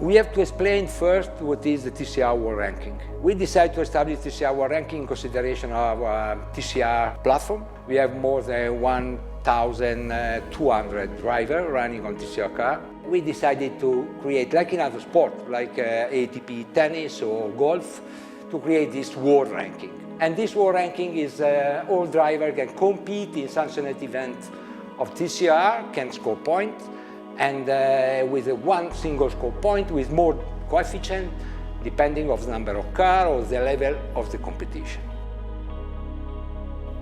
We have to explain first what is the TCR World Ranking. We decided to establish TCR World Ranking in consideration of our TCR platform. We have more than 1,200 drivers running on TCR car. We decided to create, like in other sports, like ATP tennis or golf, to create this world ranking. And this world ranking is all drivers can compete in sanctioned event of TCR, can score points, and with one single score point with more coefficient depending on the number of cars or the level of the competition.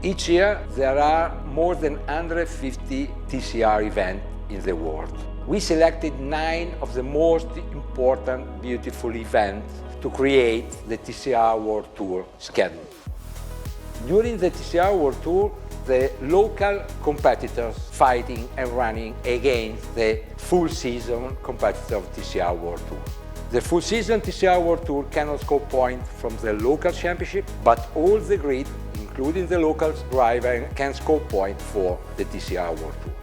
Each year there are more than 150 TCR events in the world. We selected 9 of the most important, beautiful events to create the TCR World Tour schedule. During the TCR World Tour, the local competitors fighting and running against the full season competitors of TCR World Tour. The full season TCR World Tour cannot score points from the local championship, but all the grid, including the local driver, can score points for the TCR World Tour.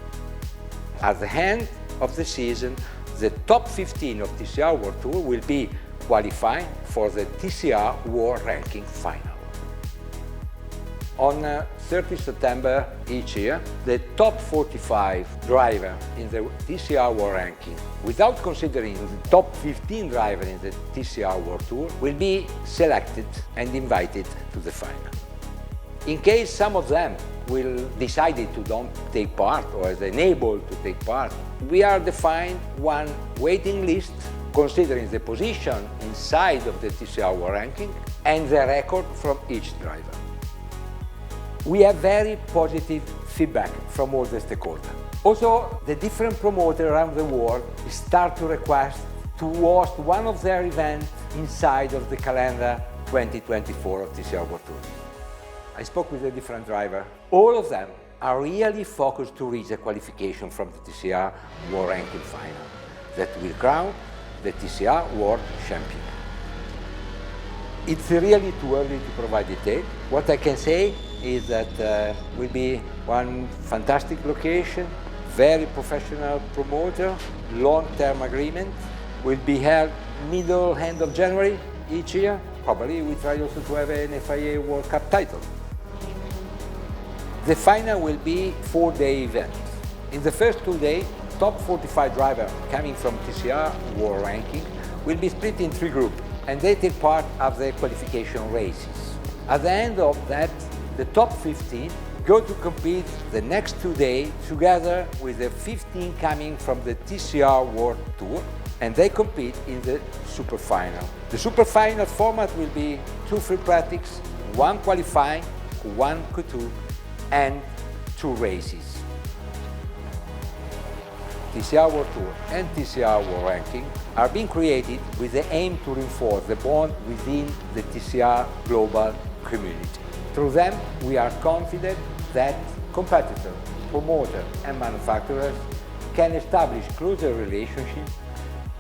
At the end of the season, the top 15 of TCR World Tour will be qualified for the TCR World Ranking Final. On 30 September each year, the top 45 drivers in the TCR World Ranking, without considering the top 15 drivers in the TCR World Tour, will be selected and invited to the final. In case some of them will decide to don't take part or is unable to take part, we are defined one waiting list considering the position inside of the TCR World Ranking and the record from each driver. We have very positive feedback from all the stakeholders. Also, the different promoters around the world start to request to host one of their events inside of the calendar 2024 of TCR World Tour. I spoke with a different driver. All of them are really focused to reach a qualification from the TCR World Ranking Final that will crown the TCR World Champion. It's really too early to provide detail. What I can say is that will be one fantastic location, very professional promoter, long-term agreement, will be held end of January each year. Probably we try also to have an FIA World Cup title. The final will be 4-day event. In the first 2 days, top 45 drivers coming from TCR World Ranking will be split in 3 groups, and they take part of the qualification races. At the end of that, the top 15 go to compete the next 2 days together with the 15 coming from the TCR World Tour, and they compete in the super final. The super final format will be 2 free practice, 1 qualifying, 1 Q2, and 2 races. TCR World Tour and TCR World Ranking are being created with the aim to reinforce the bond within the TCR global community. Through them, we are confident that competitors, promoters and manufacturers can establish closer relationships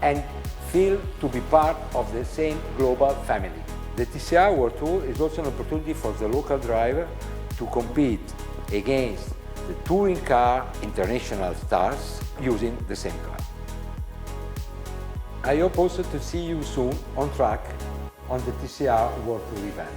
and feel to be part of the same global family. The TCR World Tour is also an opportunity for the local driver to compete against the touring car international stars using the same car. I hope also to see you soon on track on the TCR World Tour event.